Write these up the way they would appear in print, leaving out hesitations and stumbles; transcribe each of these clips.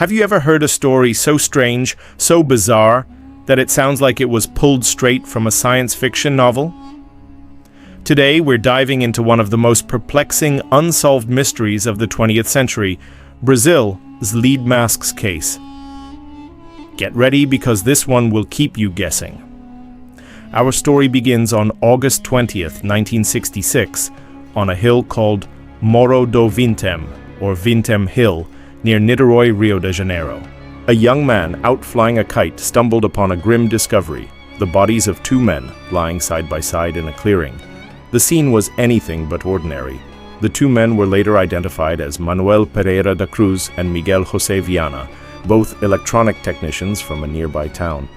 Have you ever heard a story so strange, so bizarre, that it sounds like it was pulled straight from a science fiction novel? Today, we're diving into one of the most perplexing, unsolved mysteries of the 20th century, Brazil's lead masks case. Get ready, because this one will keep you guessing. Our story begins on August 20th, 1966, on a hill called Morro do Vintém, or Vintém Hill, near Niterói, Rio de Janeiro. A young man out flying a kite stumbled upon a grim discovery, the bodies of two men lying side by side in a clearing. The scene was anything but ordinary. The two men were later identified as Manuel Pereira da Cruz and Miguel José Viana, both electronic technicians from a nearby town.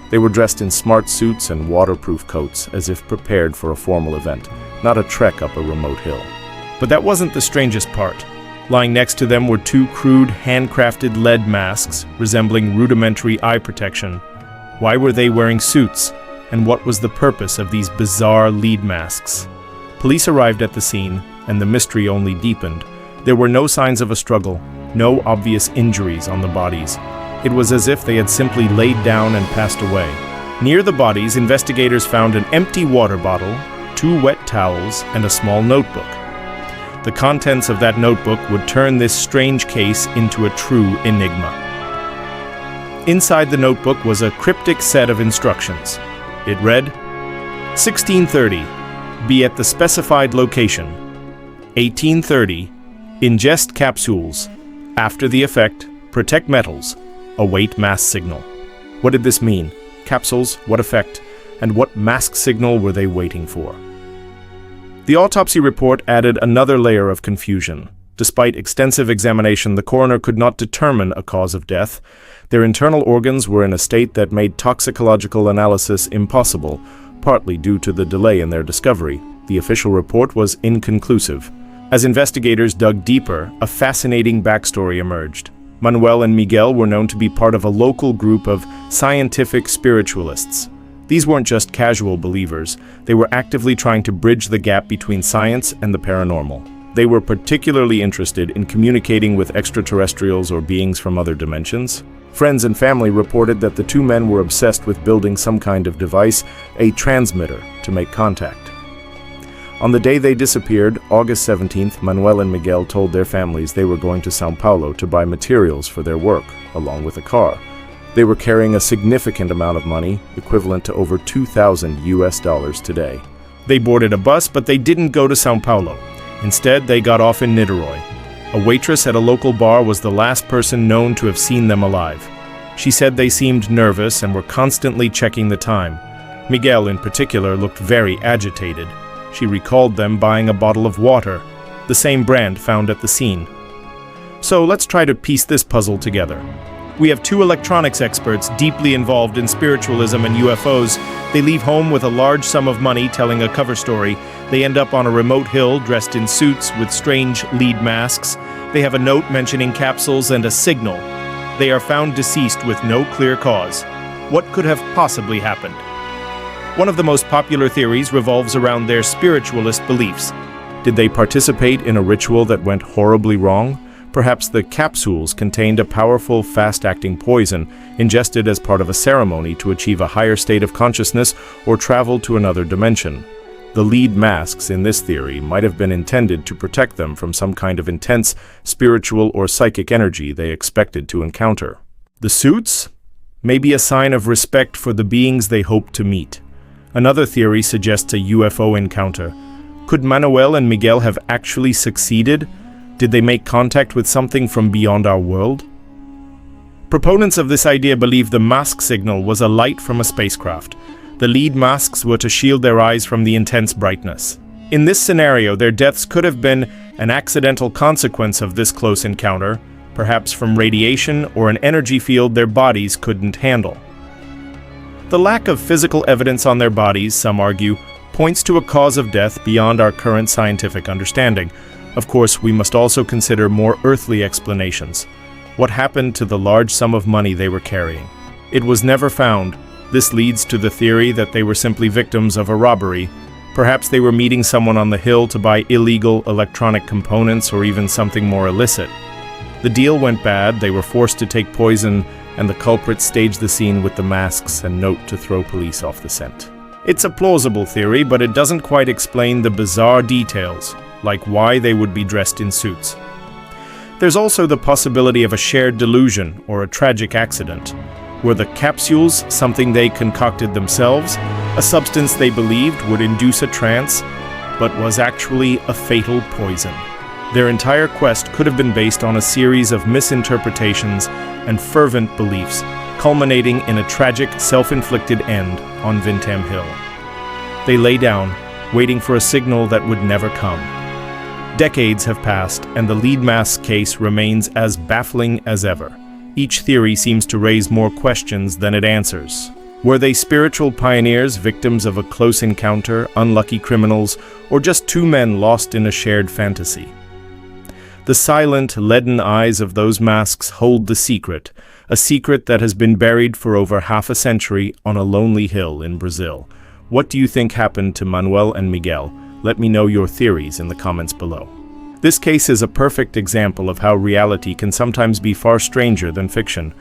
They were dressed in smart suits and waterproof coats, as if prepared for a formal event, not a trek up a remote hill. But that wasn't the strangest part. Lying next to them were two crude, handcrafted lead masks resembling rudimentary eye protection. Why were they wearing suits? And what was the purpose of these bizarre lead masks? Police arrived at the scene, and the mystery only deepened. There were no signs of a struggle, no obvious injuries on the bodies. It was as if they had simply laid down and passed away. Near the bodies, investigators found an empty water bottle, two wet towels, and a small notebook. The contents of that notebook would turn this strange case into a true enigma. Inside the notebook was a cryptic set of instructions. It read, 1630, be at the specified location. 1830, ingest capsules. After the effect, protect metals. Await mask signal. What did this mean? Capsules, what effect? And what mask signal were they waiting for? The autopsy report added another layer of confusion. Despite extensive examination, the coroner could not determine a cause of death. Their internal organs were in a state that made toxicological analysis impossible, partly due to the delay in their discovery. The official report was inconclusive. As investigators dug deeper, a fascinating backstory emerged. Manuel and Miguel were known to be part of a local group of scientific spiritualists. These weren't just casual believers. They were actively trying to bridge the gap between science and the paranormal. They were particularly interested in communicating with extraterrestrials or beings from other dimensions. Friends and family reported that the two men were obsessed with building some kind of device, a transmitter, to make contact. On the day they disappeared, August 17th, Manuel and Miguel told their families they were going to São Paulo to buy materials for their work, along with a car. They were carrying a significant amount of money, equivalent to over $2,000 today. They boarded a bus, but they didn't go to São Paulo. Instead, they got off in Niterói. A waitress at a local bar was the last person known to have seen them alive. She said they seemed nervous and were constantly checking the time. Miguel, in particular, looked very agitated. She recalled them buying a bottle of water, the same brand found at the scene. So let's try to piece this puzzle together. We have two electronics experts deeply involved in spiritualism and UFOs. They leave home with a large sum of money telling a cover story. They end up on a remote hill dressed in suits with strange lead masks. They have a note mentioning capsules and a signal. They are found deceased with no clear cause. What could have possibly happened? One of the most popular theories revolves around their spiritualist beliefs. Did they participate in a ritual that went horribly wrong? Perhaps the capsules contained a powerful, fast-acting poison, ingested as part of a ceremony to achieve a higher state of consciousness or travel to another dimension. The lead masks in this theory might have been intended to protect them from some kind of intense spiritual or psychic energy they expected to encounter. The suits? Maybe a sign of respect for the beings they hoped to meet. Another theory suggests a UFO encounter. Could Manuel and Miguel have actually succeeded? Did they make contact with something from beyond our world? Proponents of this idea believe the mask signal was a light from a spacecraft. The lead masks were to shield their eyes from the intense brightness. In this scenario, their deaths could have been an accidental consequence of this close encounter, perhaps from radiation or an energy field their bodies couldn't handle. The lack of physical evidence on their bodies, some argue, points to a cause of death beyond our current scientific understanding. Of course, we must also consider more earthly explanations. What happened to the large sum of money they were carrying? It was never found. This leads to the theory that they were simply victims of a robbery. Perhaps they were meeting someone on the hill to buy illegal electronic components or even something more illicit. The deal went bad, they were forced to take poison, and the culprits staged the scene with the masks and note to throw police off the scent. It's a plausible theory, but it doesn't quite explain the bizarre details, like why they would be dressed in suits. There's also the possibility of a shared delusion or a tragic accident. Were the capsules something they concocted themselves, a substance they believed would induce a trance, but was actually a fatal poison? Their entire quest could have been based on a series of misinterpretations and fervent beliefs, culminating in a tragic, self-inflicted end on Vintam Hill. They lay down, waiting for a signal that would never come. Decades have passed, and the lead mask case remains as baffling as ever. Each theory seems to raise more questions than it answers. Were they spiritual pioneers, victims of a close encounter, unlucky criminals, or just two men lost in a shared fantasy? The silent, leaden eyes of those masks hold the secret, a secret that has been buried for over half a century on a lonely hill in Brazil. What do you think happened to Manuel and Miguel? Let me know your theories in the comments below. This case is a perfect example of how reality can sometimes be far stranger than fiction.